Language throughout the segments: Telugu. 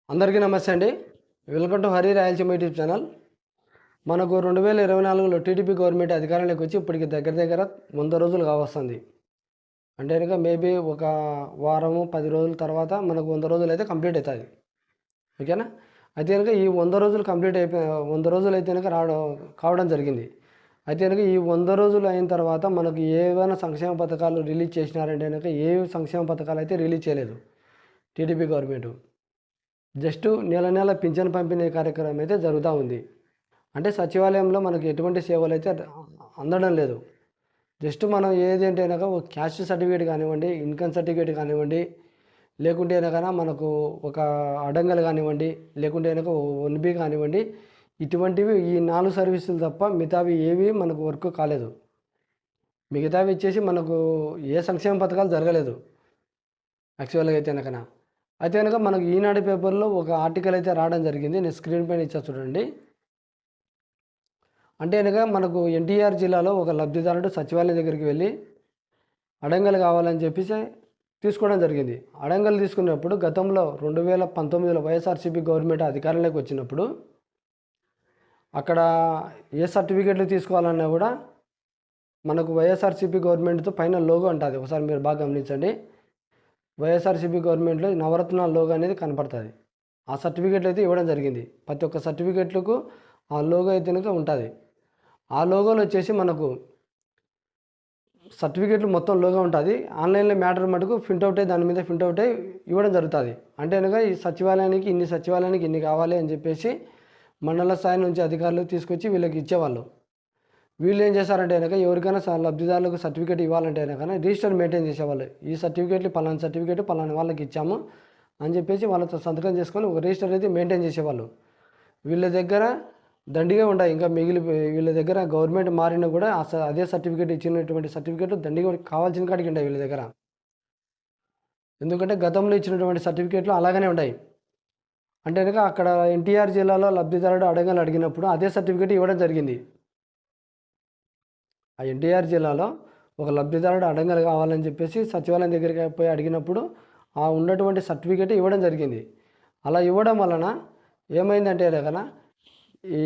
అందరికీ నమస్తే అండి. Welcome to Hari Rayalaseema YouTube channel. మనకు 2024లో టీడీపీ గవర్నమెంట్ అధికారంలోకి వచ్చి ఇప్పటికి దగ్గర దగ్గర 100 రోజులు కావస్తుంది. అంటే కనుక మేబీ ఒక వారము 10 రోజుల తర్వాత మనకు 100 రోజులు అయితే కంప్లీట్ అవుతుంది. ఓకేనా. అయితే కనుక ఈ 100 రోజులు కంప్లీట్ 100 రోజులు అయితే కనుక కావడం జరిగింది. అయితే కనుక ఈ 100 రోజులు అయిన తర్వాత మనకు ఏవైనా సంక్షేమ పథకాలు రిలీజ్ చేసినారంటే కనుక ఏ సంక్షేమ పథకాలు అయితే రిలీజ్ చేయలేదు టీడీపీ గవర్నమెంట్. జస్ట్ నెల నెల పింఛన్ పంపిణీ కార్యక్రమం అయితే జరుగుతూ ఉంది. అంటే సచివాలయంలో మనకు ఎటువంటి సేవలు అయితే అందడం లేదు. జస్ట్ మనం ఏదంటే కనుక ఒక క్యాస్ట్ సర్టిఫికేట్ కానివ్వండి, ఇన్కమ్ సర్టిఫికేట్ కానివ్వండి, లేకుంటే కనుక మనకు ఒక అడంగల్ కానివ్వండి, లేకుంటే కనుక 1B కానివ్వండి, ఇటువంటివి ఈ 4 సర్వీసులు తప్ప మిగతావి ఏవి మనకు వర్క్ కాలేదు. మిగతావి ఇచ్చేసి మనకు ఏ సంక్షేమ పథకాలు జరగలేదు యాక్చువల్గా అయితే కనుక. అయితే కనుక మనకు ఈనాడు పేపర్లో ఒక ఆర్టికల్ అయితే రావడం జరిగింది. నేను స్క్రీన్ పైన ఇచ్చా చూడండి. అంటే కనుక మనకు ఎన్టీఆర్ జిల్లాలో ఒక లబ్ధిదారుడు సచివాలయం దగ్గరికి వెళ్ళి అడంగలు కావాలని చెప్పేసి తీసుకోవడం జరిగింది. అడంగలు తీసుకున్నప్పుడు గతంలో 2019లో వైఎస్ఆర్సీపీ గవర్నమెంట్ అధికారంలోకి వచ్చినప్పుడు అక్కడ ఏ సర్టిఫికేట్లు తీసుకోవాలన్నా కూడా మనకు వైఎస్ఆర్సీపీ గవర్నమెంట్తో పైన లోగో ఉంటుంది. ఒకసారి మీరు బాగా గమనించండి. వైఎస్ఆర్సీపీ గవర్నమెంట్లో నవరత్నాల లోగో అనేది కనపడుతుంది. ఆ సర్టిఫికేట్లు అయితే ఇవ్వడం జరిగింది. ప్రతి ఒక్క సర్టిఫికేట్లకు ఆ లోగో అయితే కనుక ఉంటుంది. ఆ లోగోలో వచ్చేసి మనకు సర్టిఫికేట్లు మొత్తం లోగో ఉంటుంది. ఆన్లైన్లో మ్యాటర్ మటుకు ప్రింట్అవుట్ అయ్యి దాని మీద ప్రింట్అవుట్ అయ్యి ఇవ్వడం జరుగుతుంది. అంటే కనుక ఈ సచివాలయానికి ఇన్ని కావాలి అని చెప్పేసి మండల స్థాయి నుంచి అధికారులు తీసుకొచ్చి వీళ్ళకి ఇచ్చేవాళ్ళు. వీళ్ళు ఏం చేశారంటే కనుక ఎవరికైనా లబ్ధిదారులకు సర్టిఫికేట్ ఇవ్వాలంటే కనుక రిజిస్టర్ మెయింటైన్ చేసేవాళ్ళు. ఈ సర్టిఫికేట్లు పలానా సర్టిఫికేట్ పలానా వాళ్ళకి ఇచ్చాము అని చెప్పేసి వాళ్ళతో సంతకం చేసుకొని ఒక రిజిస్టర్ అయితే మెయింటైన్ చేసేవాళ్ళు. వీళ్ళ దగ్గర దండిగా ఉంటాయి. ఇంకా వీళ్ళ దగ్గర గవర్నమెంట్ మారినా కూడా అదే సర్టిఫికేట్ ఇచ్చినటువంటి సర్టిఫికేట్ దండిగా కావాల్సిన కాడికి ఉంటాయి వీళ్ళ దగ్గర. ఎందుకంటే గతంలో ఇచ్చినటువంటి సర్టిఫికేట్లు అలాగనే ఉంటాయి. అంటే కనుక అక్కడ ఎన్టీఆర్ జిల్లాలో లబ్ధిదారుడు అడిగినప్పుడు అదే సర్టిఫికేట్ ఇవ్వడం జరిగింది. ఆ ఎన్టీఆర్ జిల్లాలో ఒక లబ్ధిదారుడు అడంగలు కావాలని చెప్పేసి సచివాలయం దగ్గరికి పోయి అడిగినప్పుడు ఆ ఉన్నటువంటి సర్టిఫికేట్ ఇవ్వడం జరిగింది. అలా ఇవ్వడం వలన ఏమైందంటే కనుక ఈ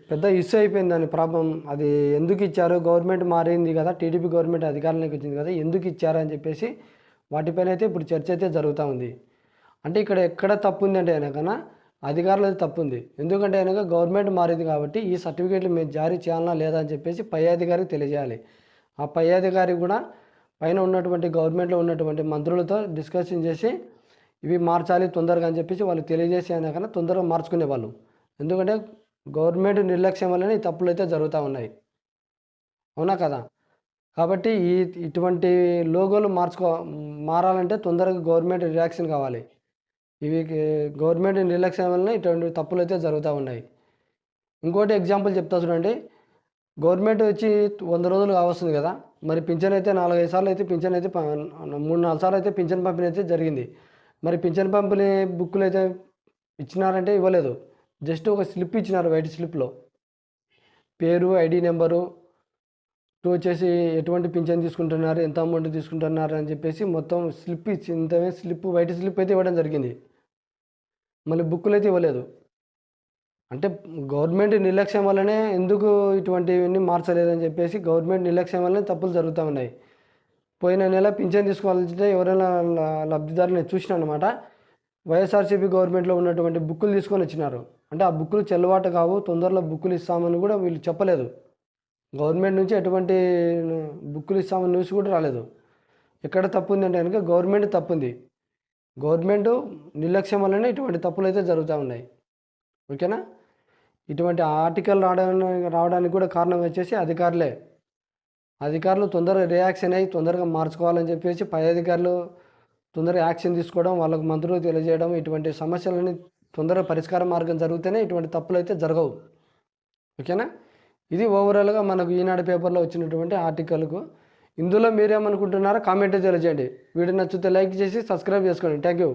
పెద్ద ఇష్యూ అయిపోయింది. దాని ప్రాబ్లం అది ఎందుకు ఇచ్చారు, గవర్నమెంట్ మారింది కదా, టీడీపీ గవర్నమెంట్ అధికారంలోకి వచ్చింది కదా, ఎందుకు ఇచ్చారు అని చెప్పేసి వాటిపైన అయితే ఇప్పుడు చర్చ అయితే జరుగుతూ ఉంది. అంటే ఇక్కడ ఎక్కడ తప్పు ఉంది అంటే కనుక అధికారులది తప్పు ఉంది. ఎందుకంటే కనుక గవర్నమెంట్ మారింది కాబట్టి ఈ సర్టిఫికేట్లు మేము జారీ చేయాలన్నా లేదా అని చెప్పేసి పై అధికారికి తెలియజేయాలి. ఆ పై అధికారి కూడా పైన ఉన్నటువంటి గవర్నమెంట్లో ఉన్నటువంటి మంత్రులతో డిస్కషన్ చేసి ఇవి మార్చాలి తొందరగా అని చెప్పేసి వాళ్ళు తెలియజేసి అయినా కన్నా తొందరగా మార్చుకునేవాళ్ళు. ఎందుకంటే గవర్నమెంట్ నిర్లక్ష్యం వల్లనే ఈ తప్పులు అయితే జరుగుతూ ఉన్నాయి. అవునా కదా. కాబట్టి ఇటువంటి లోగోలు మారాలంటే తొందరగా గవర్నమెంట్ రియాక్షన్ కావాలి. ఇవి గవర్నమెంట్ నిర్లక్ష్యం వలన ఇటువంటి తప్పులు అయితే జరుగుతూ ఉన్నాయి. ఇంకోటి ఎగ్జాంపుల్ చెప్తా చూడండి. గవర్నమెంట్ వచ్చి 100 రోజులు కావస్తుంది కదా, మరి పింఛన్ అయితే 4-5 సార్లు అయితే పింఛన్ అయితే 3-4 సార్లు అయితే పింఛన్ పంపిణీ అయితే జరిగింది. మరి పింఛన్ పంపిణీ బుక్కులు అయితే ఇచ్చినారంటే ఇవ్వలేదు. జస్ట్ ఒక స్లిప్ ఇచ్చినారు, వైట్ స్లిప్లో పేరు, ఐడి నెంబరు, వచ్చేసి ఎటువంటి పింఛన్ తీసుకుంటున్నారు, ఎంత అమౌంట్ తీసుకుంటున్నారు అని చెప్పేసి మొత్తం స్లిప్ ఇచ్చి ఇంతమే వైట్ స్లిప్ అయితే ఇవ్వడం జరిగింది. మళ్ళీ బుక్కులు అయితే ఇవ్వలేదు. అంటే గవర్నమెంట్ నిర్లక్ష్యం వల్లనే ఎందుకు ఇటువంటివన్నీ మార్చలేదని చెప్పేసి గవర్నమెంట్ నిర్లక్ష్యం వల్లనే తప్పులు జరుగుతూ ఉన్నాయి. పోయిన నెల పింఛన్ తీసుకోవాలంటే ఎవరైనా లబ్ధిదారులను చూసినా అనమాట, వైఎస్ఆర్సీపీ గవర్నమెంట్లో ఉన్నటువంటి బుక్కులు తీసుకొని వచ్చినారు. అంటే ఆ బుక్కులు చెల్లుబాటు కావు, తొందరలో బుక్కులు ఇస్తామని కూడా వీళ్ళు చెప్పలేదు. గవర్నమెంట్ నుంచి ఎటువంటి బుక్కులు ఇస్తామని న్యూస్ కూడా రాలేదు. ఎక్కడ తప్పు ఉంది అంటే కనుక గవర్నమెంట్ తప్పు ఉంది. గవర్నమెంట్ నిర్లక్ష్యం వల్లనే ఇటువంటి తప్పులు అయితే జరుగుతూ ఉన్నాయి. ఓకేనా. ఇటువంటి ఆర్టికల్ రావడానికి కూడా కారణం వచ్చేసి అధికారులు తొందరగా రియాక్షన్ అయ్యి తొందరగా మార్చుకోవాలని చెప్పేసి పై అధికారులు తొందరగా యాక్షన్ తీసుకోవడం, వాళ్ళకు మంత్రులు తెలియజేయడం, ఇటువంటి సమస్యలని తొందరగా పరిష్కార మార్గం జరిగితేనే ఇటువంటి తప్పులు అయితే జరగవు. ఓకేనా. ఇది ఓవరాల్గా మనకు ఈనాడు పేపర్లో వచ్చినటువంటి ఆర్టికల్కు. ఇందులో మీరేమనుకుంటున్నారో కామెంట్ తెలియజేయండి. వీడియో నచ్చితే లైక్ చేసి సబ్స్క్రైబ్ చేసుకోండి. Thank you.